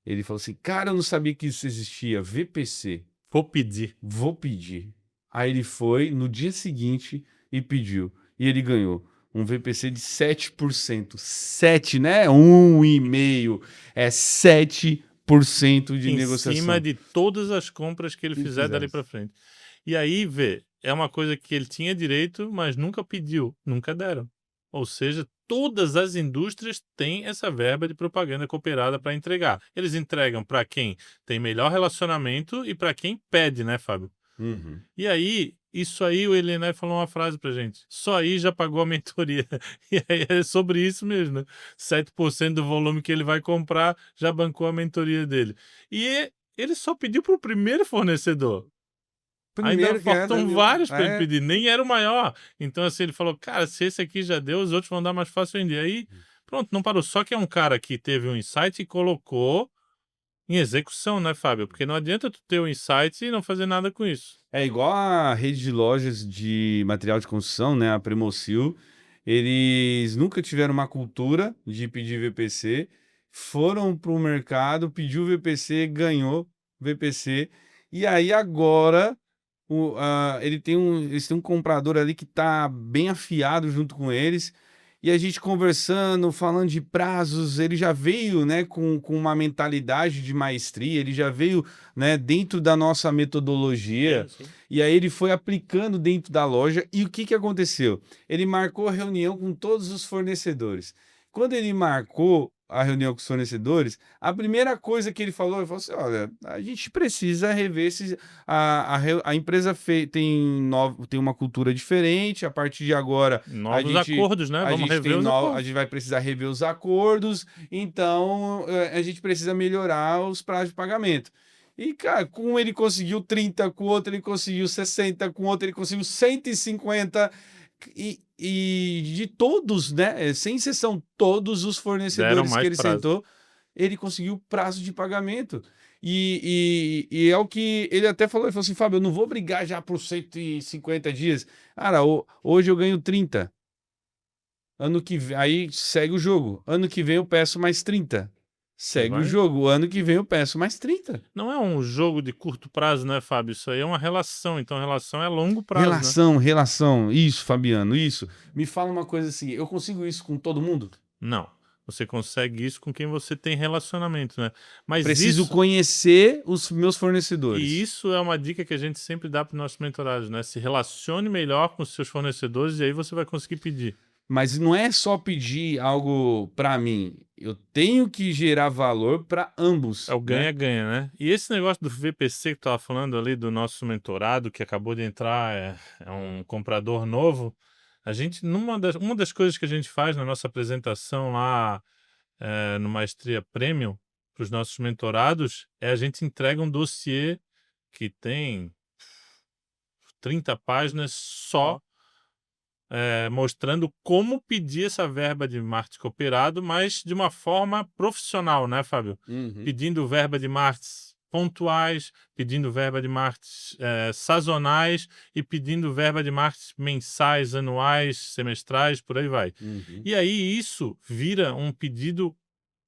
[SPEAKER 1] Ele falou assim, cara, eu não sabia que isso existia, VPC.
[SPEAKER 2] Vou pedir.
[SPEAKER 1] Vou pedir. Aí ele foi no dia seguinte e pediu. E ele ganhou um VPC de 7%. 7, né? 1,5. É 7% de
[SPEAKER 2] Em
[SPEAKER 1] negociação.
[SPEAKER 2] cima de todas as compras que ele fizer dali para frente. E aí, vê, é uma coisa que ele tinha direito, mas nunca pediu, nunca deram. Ou seja, todas as indústrias têm essa verba de propaganda cooperada para entregar. Eles entregam para quem tem melhor relacionamento e para quem pede, né, Fábio?
[SPEAKER 1] Uhum.
[SPEAKER 2] E aí, isso aí, o Elenay falou uma frase pra gente. Só aí já pagou a mentoria. E aí é sobre isso mesmo, né? 7% do volume que ele vai comprar já bancou a mentoria dele. E ele só pediu pro primeiro fornecedor. Ainda faltam vários para ele pedir, nem era o maior. Então, assim, ele falou, cara, se esse aqui já deu, os outros vão dar mais fácil ainda. E aí, pronto, não parou. Só que é um cara que teve um insight e colocou em execução, né, Fábio? Porque não adianta tu ter o insight e não fazer nada com isso.
[SPEAKER 1] É igual a rede de lojas de material de construção, né, a Premocil. Eles nunca tiveram uma cultura de pedir VPC, foram para o mercado, pediu VPC, ganhou VPC, e aí agora eles têm um comprador ali que está bem afiado junto com eles, e a gente conversando, falando de prazos, ele já veio, né, com uma mentalidade de maestria, ele já veio, né, dentro da nossa metodologia,
[SPEAKER 2] Sim.
[SPEAKER 1] e aí ele foi aplicando dentro da loja, e o que aconteceu? Ele marcou a reunião com todos os fornecedores. Quando ele marcou a reunião com os fornecedores, a primeira coisa que ele falou assim, olha, a gente precisa rever a empresa tem uma cultura diferente, a partir de agora
[SPEAKER 2] novos acordos, né? Vamos rever os acordos.
[SPEAKER 1] A gente vai precisar rever os acordos, então a gente precisa melhorar os prazos de pagamento. E, cara, com um ele conseguiu 30, com o outro ele conseguiu 60, com o outro ele conseguiu 150, e de todos, né, sem exceção, todos os fornecedores que ele sentou, ele conseguiu prazo de pagamento. E é o que ele até falou, ele falou assim, Fábio, eu não vou brigar já por 150 dias. Cara, hoje eu ganho 30. Ano que vem, aí segue o jogo. Ano que vem eu peço mais 30.
[SPEAKER 2] E
[SPEAKER 1] Segue o
[SPEAKER 2] vai.
[SPEAKER 1] jogo. Ano que vem eu peço mais 30.
[SPEAKER 2] Não é um jogo de curto prazo, né, Fábio? Isso aí é uma relação. Então, relação é longo prazo, né?
[SPEAKER 1] Relação. Isso, Fabiano, isso. Me fala uma coisa assim, eu consigo isso com todo mundo?
[SPEAKER 2] Não. Você consegue isso com quem você tem relacionamento, né? Mas
[SPEAKER 1] Preciso
[SPEAKER 2] isso,
[SPEAKER 1] conhecer os meus
[SPEAKER 2] e
[SPEAKER 1] fornecedores.
[SPEAKER 2] isso é uma dica que a gente sempre dá para os nossos mentorados, né? Se relacione melhor com os seus fornecedores e aí você vai conseguir pedir.
[SPEAKER 1] Mas não é só pedir algo para mim. Eu tenho que gerar valor para
[SPEAKER 2] É
[SPEAKER 1] ambos,
[SPEAKER 2] o
[SPEAKER 1] né?
[SPEAKER 2] ganha-ganha, né? E esse negócio do VPC que tu tava falando ali do nosso mentorado que acabou de entrar, é um comprador novo. A gente, uma das coisas que a gente faz na nossa apresentação lá no Maestria Premium para os nossos mentorados é a gente entrega um dossiê que tem 30 páginas só mostrando como pedir essa verba de marketing cooperado, mas de uma forma profissional, né, Fábio?
[SPEAKER 1] Uhum.
[SPEAKER 2] Pedindo verba de marketing pontuais, pedindo verba de marketing sazonais e pedindo verba de marketing mensais, anuais, semestrais, por aí vai.
[SPEAKER 1] Uhum.
[SPEAKER 2] E aí isso vira um pedido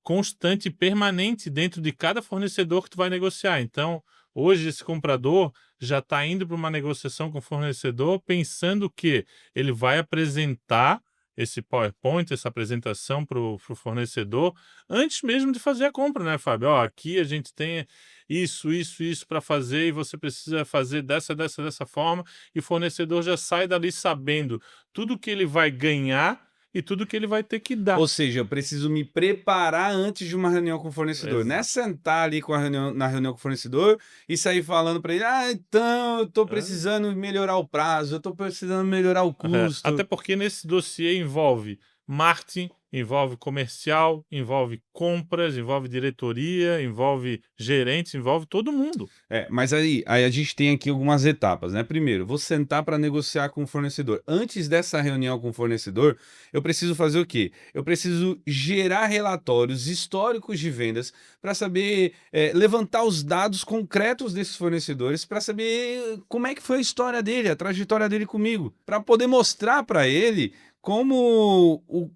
[SPEAKER 2] constante e permanente dentro de cada fornecedor que tu vai negociar. Então, hoje esse comprador já está indo para uma negociação com o fornecedor pensando que ele vai apresentar esse PowerPoint, essa apresentação para o fornecedor, antes mesmo de fazer a compra, né, Fábio? Ó, aqui a gente tem isso para fazer e você precisa fazer dessa forma, e o fornecedor já sai dali sabendo tudo que ele vai ganhar e tudo que ele vai ter que dar.
[SPEAKER 1] Ou seja, eu preciso me preparar antes de uma reunião com o fornecedor. Não é
[SPEAKER 2] Exato.
[SPEAKER 1] sentar ali na reunião com o fornecedor e sair falando para ele: ah, então eu estou precisando melhorar o prazo, eu estou precisando melhorar o
[SPEAKER 2] Até
[SPEAKER 1] custo.
[SPEAKER 2] porque nesse dossiê envolve marketing, envolve comercial, envolve compras, envolve diretoria, envolve gerentes, envolve todo mundo.
[SPEAKER 1] Mas aí a gente tem aqui algumas etapas, né? Primeiro, vou sentar para negociar com o fornecedor. Antes dessa reunião com o fornecedor, eu preciso fazer o quê? Eu preciso gerar relatórios históricos de vendas para saber levantar os dados concretos desses fornecedores, para saber como é que foi a história dele, a trajetória dele comigo, para poder mostrar para ele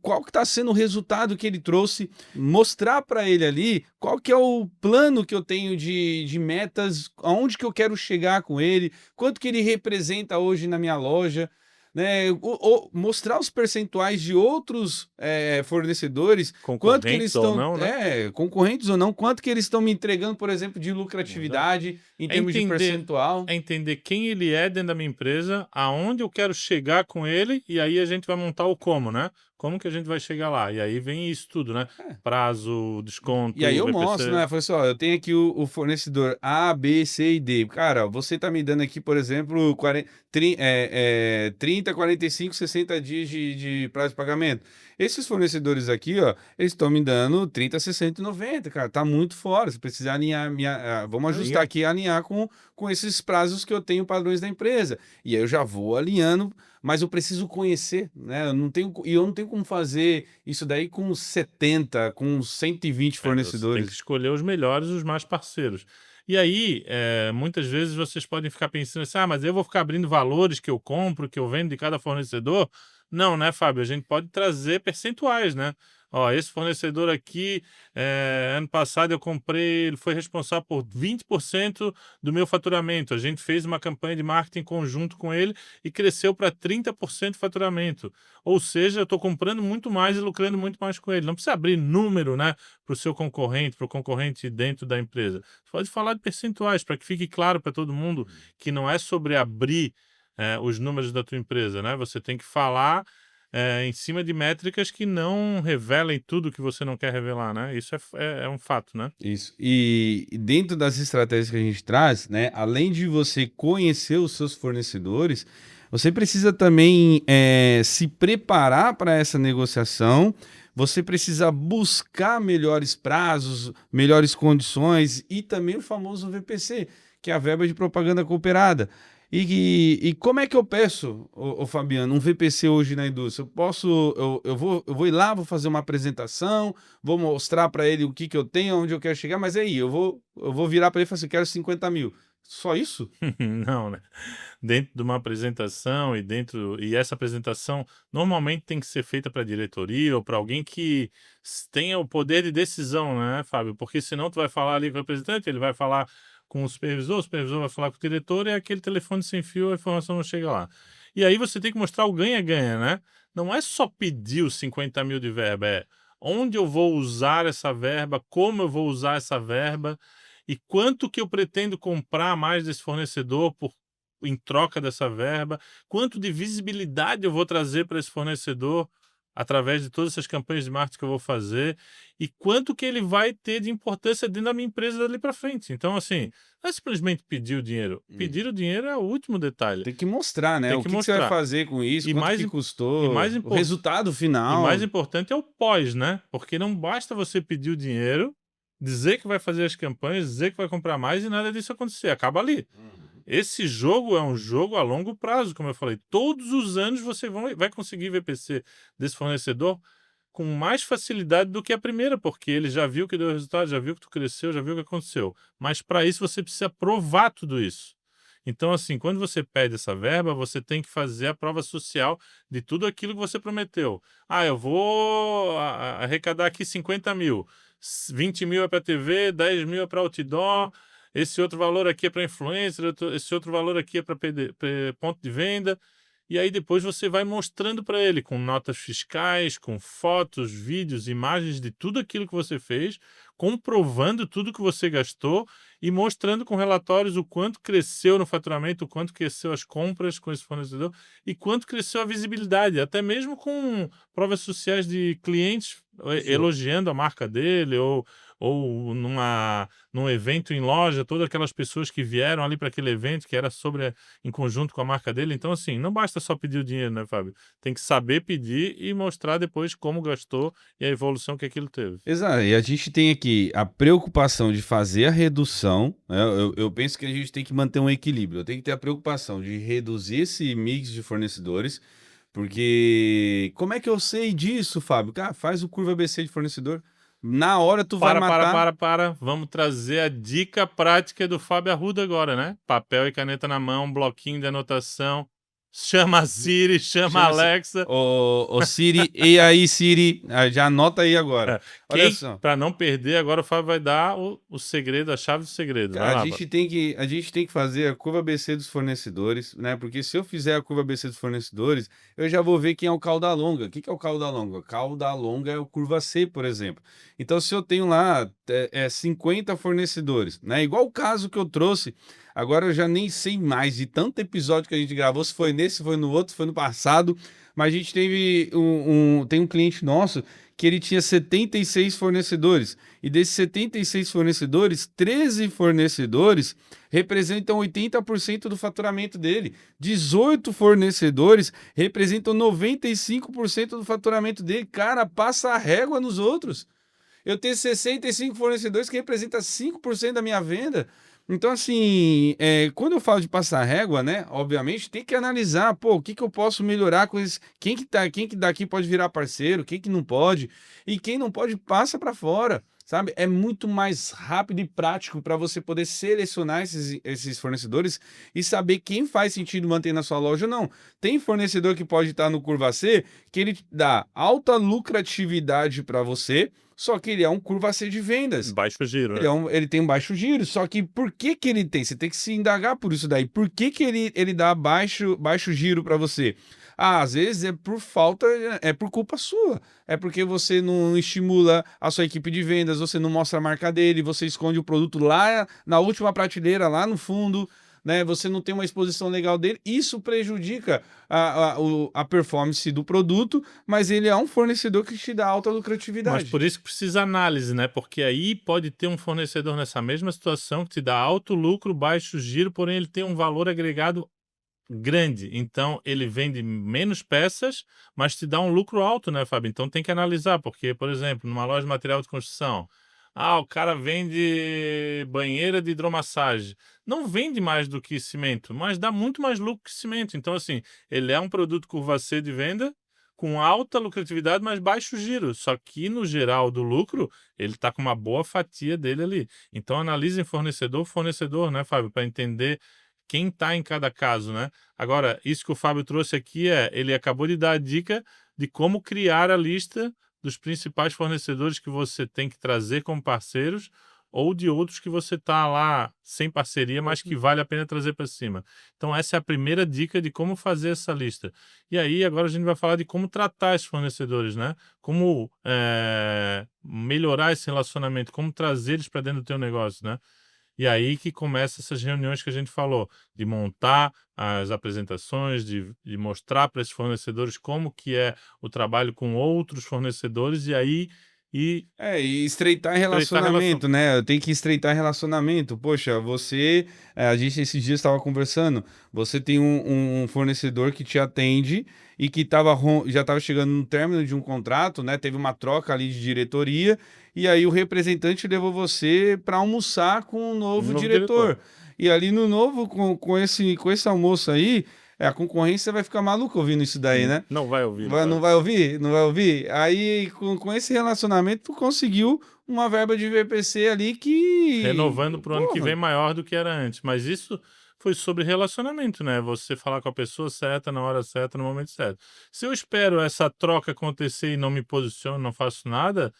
[SPEAKER 1] qual que está sendo o resultado que ele trouxe, mostrar para ele ali qual que é o plano que eu tenho de metas, aonde que eu quero chegar com ele, quanto que ele representa hoje na minha loja, né? Mostrar os percentuais de outros fornecedores, quanto que eles
[SPEAKER 2] Concorrentes ou
[SPEAKER 1] estão,
[SPEAKER 2] não, né?
[SPEAKER 1] concorrentes ou não, quanto que eles estão me entregando, por exemplo, de
[SPEAKER 2] Exato.
[SPEAKER 1] lucratividade em
[SPEAKER 2] É
[SPEAKER 1] termos de
[SPEAKER 2] entender,
[SPEAKER 1] percentual.
[SPEAKER 2] é entender quem ele é dentro da minha empresa, aonde eu quero chegar com ele, e aí a gente vai montar o como, né? Como que a gente vai chegar lá? E aí vem isso tudo, né?
[SPEAKER 1] É.
[SPEAKER 2] Prazo,
[SPEAKER 1] E aí
[SPEAKER 2] desconto,
[SPEAKER 1] eu mostro, né?
[SPEAKER 2] VPC.
[SPEAKER 1] Eu falei assim, ó, eu tenho aqui o fornecedor A, B, C e D. Cara, você tá me dando aqui, por exemplo, 30, 45, 60 dias de prazo de pagamento. Esses fornecedores aqui, ó, eles estão me dando 30, 60 e 90, cara. Tá muito fora. Se precisar alinhar, vamos ajustar aqui e alinhar com esses prazos que eu tenho padrões da empresa. E aí eu já vou alinhando, mas eu preciso conhecer, né? Eu não tenho como fazer isso daí com 70, com 120
[SPEAKER 2] Você tem que
[SPEAKER 1] fornecedores.
[SPEAKER 2] escolher os melhores, os mais parceiros. E aí, muitas vezes vocês podem ficar pensando assim, mas eu vou ficar abrindo valores que eu compro, que eu vendo de cada fornecedor? Não, né, Fábio? A gente pode trazer percentuais, né? Ó, esse fornecedor aqui, ano passado eu comprei, ele foi responsável por 20% do meu faturamento. A gente fez uma campanha de marketing conjunto com ele e cresceu para 30% de faturamento. Ou seja, eu estou comprando muito mais e lucrando muito mais com ele. Não precisa abrir número, né, para o seu concorrente, para o concorrente dentro da empresa. Você pode falar de percentuais para que fique claro para todo mundo que não é sobre abrir os números da tua empresa, né? Você tem que falar em cima de métricas que não revelem tudo que você não quer revelar, né? Isso é um fato, né?
[SPEAKER 1] Isso. E dentro das estratégias que a gente traz, né, além de você conhecer os seus fornecedores, você precisa também se preparar para essa negociação. Você precisa buscar melhores prazos, melhores condições e também o famoso VPC, que é a verba de propaganda cooperada. E como é que eu peço, ô Fabiano, um VPC hoje na indústria? Eu vou ir lá, vou fazer uma apresentação, vou mostrar para ele o que que eu tenho, onde eu quero chegar, mas aí, eu vou virar para ele e falar assim, quero 50 mil. Só isso?
[SPEAKER 2] Não, né? Dentro de uma apresentação e essa apresentação normalmente tem que ser feita para a diretoria ou para alguém que tenha o poder de decisão, né, Fábio? Porque senão tu vai falar ali com o representante, ele vai falar com o supervisor vai falar com o diretor e é aquele telefone sem fio, a informação não chega lá. E aí você tem que mostrar o ganha-ganha, né? Não é só pedir os 50 mil de verba, é onde eu vou usar essa verba, como eu vou usar essa verba e quanto que eu pretendo comprar mais desse fornecedor em troca dessa verba, quanto de visibilidade eu vou trazer para esse fornecedor através de todas essas campanhas de marketing que eu vou fazer e quanto que ele vai ter de importância dentro da minha empresa dali para frente. Então, assim, não é simplesmente pedir o dinheiro.
[SPEAKER 1] Hum.
[SPEAKER 2] Pedir o dinheiro é o último detalhe.
[SPEAKER 1] Tem que mostrar, né?
[SPEAKER 2] Tem
[SPEAKER 1] O
[SPEAKER 2] que
[SPEAKER 1] que que você vai
[SPEAKER 2] mostrar.
[SPEAKER 1] fazer com isso,
[SPEAKER 2] E
[SPEAKER 1] quanto
[SPEAKER 2] mais,
[SPEAKER 1] que
[SPEAKER 2] im- e
[SPEAKER 1] custou,
[SPEAKER 2] mais,
[SPEAKER 1] o
[SPEAKER 2] impor-
[SPEAKER 1] resultado
[SPEAKER 2] e
[SPEAKER 1] final.
[SPEAKER 2] mais importante é o pós, né? Porque não basta você pedir o dinheiro, dizer que vai fazer as campanhas, dizer que vai comprar mais e nada disso acontecer. Acaba ali. Esse jogo é um jogo a longo prazo, como eu falei. Todos os anos você vai conseguir VPC desse fornecedor com mais facilidade do que a primeira, porque ele já viu que deu resultado, já viu que tu cresceu, já viu o que aconteceu. Mas para isso você precisa provar tudo isso. Então, assim, quando você pede essa verba, você tem que fazer a prova social de tudo aquilo que você prometeu. Ah, eu vou arrecadar aqui 50 mil, 20 mil é para TV, 10 mil é para outdoor, esse outro valor aqui é para influencer, esse outro valor aqui é para ponto de venda. E aí depois você vai mostrando para ele com notas fiscais, com fotos, vídeos, imagens de tudo aquilo que você fez, comprovando tudo que você gastou e mostrando com relatórios o quanto cresceu no faturamento, o quanto cresceu as compras com esse fornecedor e quanto cresceu a visibilidade, até mesmo com provas sociais de clientes
[SPEAKER 1] Sim.
[SPEAKER 2] elogiando a marca dele ou num evento em loja, todas aquelas pessoas que vieram ali para aquele evento que era em conjunto com a marca dele. Então, assim, não basta só pedir o dinheiro, né, Fábio? Tem que saber pedir e mostrar depois como gastou e a evolução que aquilo teve.
[SPEAKER 1] Exato, e a gente tem aqui a preocupação de fazer a redução, né? Eu penso que a gente tem que manter um equilíbrio. Eu tenho que ter a preocupação de reduzir esse mix de fornecedores, porque como é que eu sei disso, Fábio? Cara, faz o curva ABC de fornecedor. Na hora tu vai matar.
[SPEAKER 2] Vamos trazer a dica prática do Fábio Arruda agora, né? Papel e caneta na mão, bloquinho de anotação. Chama a Siri, chama a
[SPEAKER 1] Chama-se
[SPEAKER 2] Alexa.
[SPEAKER 1] o Siri, e aí Siri, já anota aí agora. Olha só.
[SPEAKER 2] Para não perder, agora o Fábio vai dar o segredo, a chave do segredo. Vai
[SPEAKER 1] A
[SPEAKER 2] lá,
[SPEAKER 1] gente tem que, a gente tem que fazer a curva ABC dos fornecedores, né? Porque se eu fizer a curva ABC dos fornecedores, eu já vou ver quem é o cauda longa. O que que é o cauda longa? O cauda longa é o curva C, por exemplo. Então, se eu tenho lá 50 fornecedores, né? Igual o caso que eu trouxe, agora eu já nem sei mais de tanto episódio que a gente gravou, se foi nesse, se foi no outro, se foi no passado, mas a gente teve tem um cliente nosso que ele tinha 76 fornecedores. E desses 76 fornecedores, 13 fornecedores representam 80% do faturamento dele. 18 fornecedores representam 95% do faturamento dele. Cara, passa a régua nos outros. Eu tenho 65 fornecedores que representam 5% da minha venda. Então, assim, quando eu falo de passar régua, né? Obviamente, tem que analisar, pô, o que que eu posso melhorar com isso? Quem que daqui pode virar parceiro, quem que não pode? E quem não pode, passa para fora, sabe? É muito mais rápido e prático para você poder selecionar esses fornecedores e saber quem faz sentido manter na sua loja ou não. Tem fornecedor que pode estar no curva C, que ele dá alta lucratividade para você, só que ele é um curva C de vendas.
[SPEAKER 2] Baixo giro,
[SPEAKER 1] Ele,
[SPEAKER 2] né?
[SPEAKER 1] ele tem um baixo giro, só que por que que ele tem? Você tem que se indagar por isso daí. Por que que ele dá baixo giro para você? Ah, às vezes é por falta, é por culpa sua. É porque você não estimula a sua equipe de vendas, você não mostra a marca dele, você esconde o produto lá na última prateleira, lá no fundo, né? Você não tem uma exposição legal dele. Isso prejudica a performance do produto, mas ele é um fornecedor que te dá alta
[SPEAKER 2] Mas
[SPEAKER 1] lucratividade.
[SPEAKER 2] por isso que precisa análise, né? Porque aí pode ter um fornecedor nessa mesma situação que te dá alto lucro, baixo giro, porém ele tem um valor agregado grande. Então ele vende menos peças, mas te dá um lucro alto, né, Fábio? Então tem que analisar, porque, por exemplo, numa loja de material de construção, Ah, o cara vende banheira de hidromassagem. Não vende mais do que cimento, mas dá muito mais lucro que cimento. Então, assim, ele é um produto curva C de venda, com alta lucratividade, mas baixo giro. Só que, no geral do lucro, ele está com uma boa fatia dele ali. Então, analisem fornecedor, né, Fábio, para entender quem está em cada caso, né? Agora, isso que o Fábio trouxe aqui ele acabou de dar a dica de como criar a lista dos principais fornecedores que você tem que trazer como parceiros ou de outros que você está lá sem parceria, mas que vale a pena trazer para cima. Então, essa é a primeira dica de como fazer essa lista. E aí, agora a gente vai falar de como tratar esses fornecedores, né? Como melhorar esse relacionamento, como trazer eles para dentro do teu negócio, né? E aí que começa essas reuniões que a gente falou, de montar as apresentações, de mostrar para esses fornecedores como que é o trabalho com outros fornecedores e aí e
[SPEAKER 1] E estreitar
[SPEAKER 2] estreitar a relação.
[SPEAKER 1] relacionamento, né? Eu tenho que estreitar relacionamento. Poxa, você, a gente esses dias estava conversando, você tem um fornecedor que te atende e que já estava chegando no término de um contrato, né? Teve uma troca ali de diretoria e aí o representante levou você para almoçar com o
[SPEAKER 2] Um
[SPEAKER 1] novo
[SPEAKER 2] novo diretor.
[SPEAKER 1] diretor. E ali no novo, com esse almoço aí, a concorrência vai ficar maluca ouvindo isso daí, né?
[SPEAKER 2] Não vai ouvir,
[SPEAKER 1] Não
[SPEAKER 2] Fábio.
[SPEAKER 1] vai ouvir? Não vai ouvir? Aí, com esse relacionamento, tu conseguiu uma verba de VPC ali que.
[SPEAKER 2] Renovando para o ano que
[SPEAKER 1] Porra!
[SPEAKER 2] vem maior do que era antes. Mas isso foi sobre relacionamento, né? Você falar com a pessoa certa, na hora certa, no momento certo. Se eu espero essa troca acontecer e não me posiciono, não faço nada,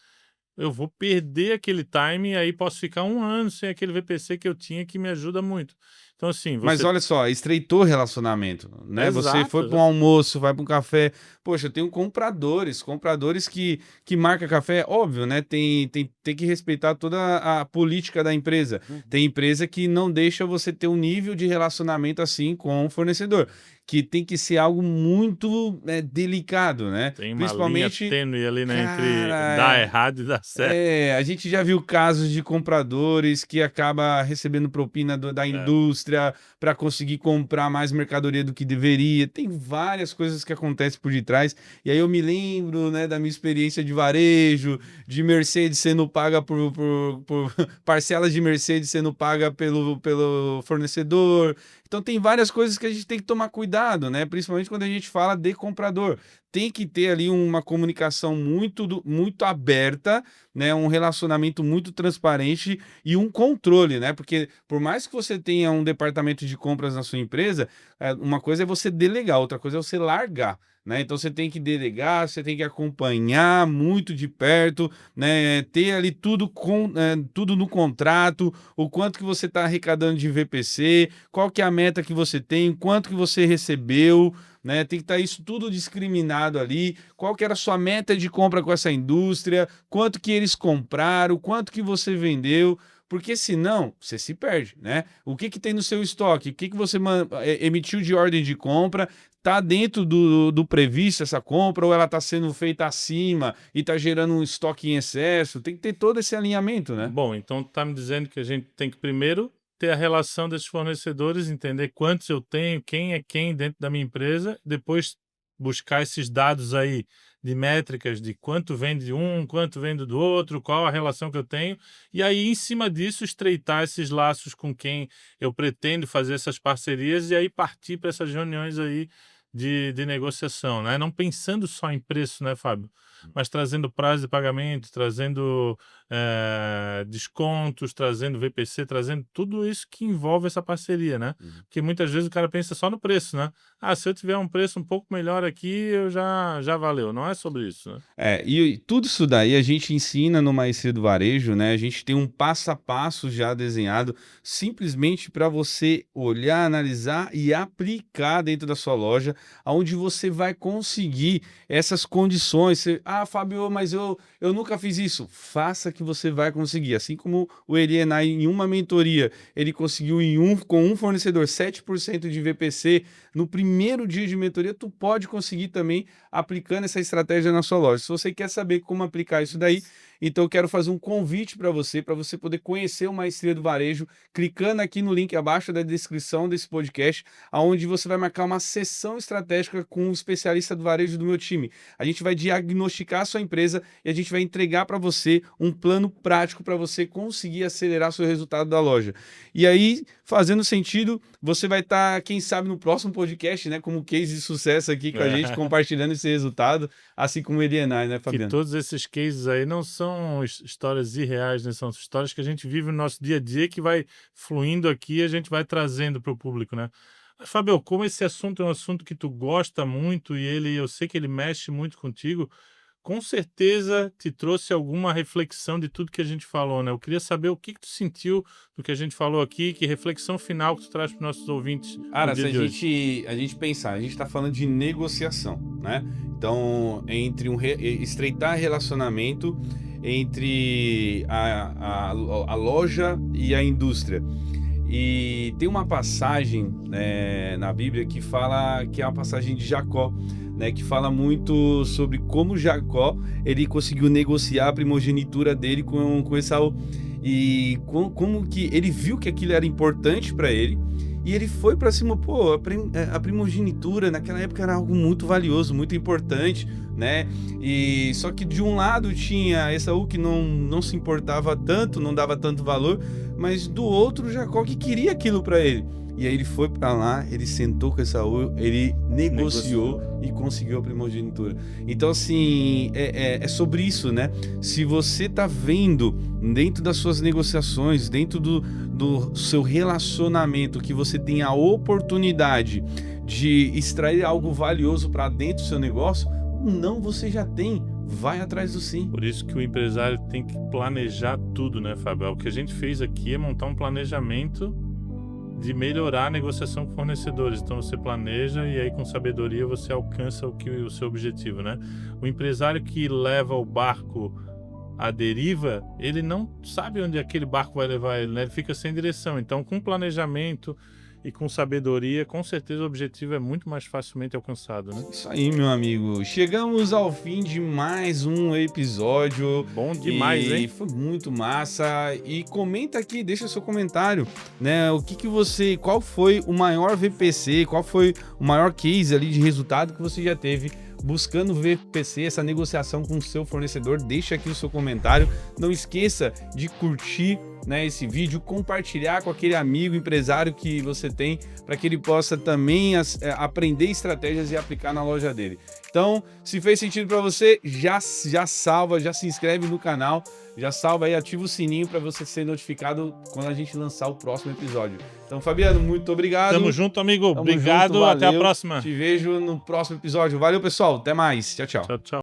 [SPEAKER 2] eu vou perder aquele time e aí posso ficar um ano sem aquele VPC que eu tinha que me ajuda muito. Então, assim,
[SPEAKER 1] Mas
[SPEAKER 2] você.
[SPEAKER 1] olha só, estreitou o relacionamento, né? Você foi
[SPEAKER 2] Exato,
[SPEAKER 1] para um almoço, vai para um café. Poxa, eu tenho compradores que marca café, óbvio, né? Tem que respeitar toda a política da empresa. Tem empresa que não deixa você ter um nível de relacionamento assim com o fornecedor, que tem que ser algo muito delicado, né?
[SPEAKER 2] tem uma linha
[SPEAKER 1] Principalmente,
[SPEAKER 2] tênue ali, né, entre dar
[SPEAKER 1] cara.
[SPEAKER 2] errado e dar certo.
[SPEAKER 1] A gente já viu casos de compradores que acaba recebendo propina da
[SPEAKER 2] É,
[SPEAKER 1] indústria para conseguir comprar mais mercadoria do que deveria. Tem várias coisas que acontecem por detrás. E aí eu me lembro, né, da minha experiência de varejo, de Mercedes sendo paga por parcelas de Mercedes sendo paga pelo fornecedor. Então tem várias coisas que a gente tem que tomar cuidado, né? Principalmente quando a gente fala de comprador. Tem que ter ali uma comunicação muito aberta, né, um relacionamento muito transparente e um controle, né? Porque por mais que você tenha um departamento de compras na sua empresa, uma coisa é você delegar, outra coisa é você largar. Né? Então você tem que delegar, você tem que acompanhar muito de perto, né? Ter ali tudo no contrato, o quanto que você está arrecadando de VPC, qual que é a meta que você tem, quanto que você recebeu, né? Tem que estar isso tudo discriminado ali. Qual que era a sua meta de compra com essa indústria? Quanto que eles compraram? Quanto que você vendeu? Porque senão você se perde, né? O que que tem no seu estoque? O que que você emitiu de ordem de compra? Tá dentro do previsto essa compra ou ela está sendo feita acima e está gerando um estoque em excesso? Tem que ter todo esse alinhamento, né?
[SPEAKER 2] bom, então tá me dizendo que a gente tem que primeiro ter a relação desses fornecedores, entender quantos eu tenho, quem é quem dentro da minha empresa, depois buscar esses dados aí de métricas de quanto vende de um, quanto vende do outro, qual a relação que eu tenho, e aí em cima disso estreitar esses laços com quem eu pretendo fazer essas parcerias e aí partir para essas reuniões aí de negociação, né? Não pensando só em preço, né, Fábio? Mas trazendo prazo de pagamento, trazendo descontos, trazendo VPC, trazendo tudo isso que envolve essa parceria, né? Porque muitas vezes o cara pensa só no preço, né? Ah, se eu tiver um preço um pouco melhor aqui, eu já valeu. Não é sobre isso, né?
[SPEAKER 1] E tudo isso daí a gente ensina no Maestria do Varejo, né? A gente tem um passo a passo já desenhado, simplesmente para você olhar, analisar e aplicar dentro da sua loja, onde você vai conseguir essas condições. Fábio, mas eu nunca fiz isso. Faça que você vai conseguir. Assim como o Elienay, em uma mentoria, ele conseguiu com um fornecedor 7% de VPC no primeiro dia de mentoria, tu pode conseguir também aplicando essa estratégia na sua loja. Se você quer saber como aplicar isso daí, Então eu quero fazer um convite para você poder conhecer o Maestria do Varejo, clicando aqui no link abaixo da descrição desse podcast, aonde você vai marcar uma sessão estratégica com um especialista do varejo do meu time. A gente vai diagnosticar a sua empresa e a gente vai entregar para você um plano prático para você conseguir acelerar seu resultado da loja. E aí, fazendo sentido, você vai estar, quem sabe, no próximo podcast, né, como case de sucesso aqui com a gente, compartilhando esse resultado, assim como o Elienay, né, Fabiano?
[SPEAKER 2] Que todos esses cases aí não são histórias irreais, né? São histórias que a gente vive no nosso dia a dia, que vai fluindo aqui e a gente vai trazendo para o público, né? Mas, Fabio, como esse assunto é um assunto que tu gosta muito e eu sei que ele mexe muito contigo, com certeza te trouxe alguma reflexão de tudo que a gente falou, né? Eu queria saber o que tu sentiu do que a gente falou aqui, que reflexão final que tu traz para os nossos ouvintes
[SPEAKER 1] Cara,
[SPEAKER 2] no dia
[SPEAKER 1] se
[SPEAKER 2] de hoje.
[SPEAKER 1] a gente pensar, a gente está falando de negociação, né? Então, entre estreitar relacionamento entre a loja e a indústria. E tem uma passagem, né, na Bíblia que fala, que é a passagem de Jacó, né, que fala muito sobre como Jacó ele conseguiu negociar a primogenitura dele com Esaú. E como que ele viu que aquilo era importante para ele. E ele foi para cima, pô, a primogenitura naquela época era algo muito valioso, muito importante, né? E só que de um lado tinha Esaú que não se importava tanto, não dava tanto valor, mas do outro Jacó que queria aquilo para ele. E aí ele foi para lá, ele sentou com Esaú, ele negociou e conseguiu a primogenitura. Então, assim, é sobre isso, né? Se você tá vendo dentro das suas negociações, dentro do seu relacionamento, que você tem a oportunidade de extrair algo valioso para dentro do seu negócio, não, você já tem. Vai atrás do sim.
[SPEAKER 2] Por isso que o empresário tem que planejar tudo, né, Fábio? O que a gente fez aqui é montar um planejamento de melhorar a negociação com fornecedores. Então você planeja e aí com sabedoria você alcança o seu objetivo, né? O empresário que leva o barco à deriva, ele não sabe onde aquele barco vai levar ele, né? Ele fica sem direção. Então, com planejamento e com sabedoria, com certeza o objetivo é muito mais facilmente alcançado, né?
[SPEAKER 1] Isso aí, meu amigo. Chegamos ao fim de mais um episódio.
[SPEAKER 2] Bom demais, hein?
[SPEAKER 1] Foi muito massa. E comenta aqui, deixa seu comentário, né? Qual foi o maior VPC, qual foi o maior case ali de resultado que você já teve buscando VPC, essa negociação com o seu fornecedor. Deixa aqui o seu comentário. Não esqueça de curtir, né, esse vídeo, compartilhar com aquele amigo empresário que você tem, para que ele possa também aprender estratégias e aplicar na loja dele. Então, se fez sentido para você, já salva, já se inscreve no canal, já salva aí, ativa o sininho para você ser notificado quando a gente lançar o próximo episódio. Então, Fabiano, muito obrigado.
[SPEAKER 2] Tamo junto, amigo. Obrigado,
[SPEAKER 1] junto,
[SPEAKER 2] até a próxima.
[SPEAKER 1] Te vejo no próximo episódio. Valeu, pessoal. Até mais. Tchau, tchau.
[SPEAKER 2] Tchau, tchau.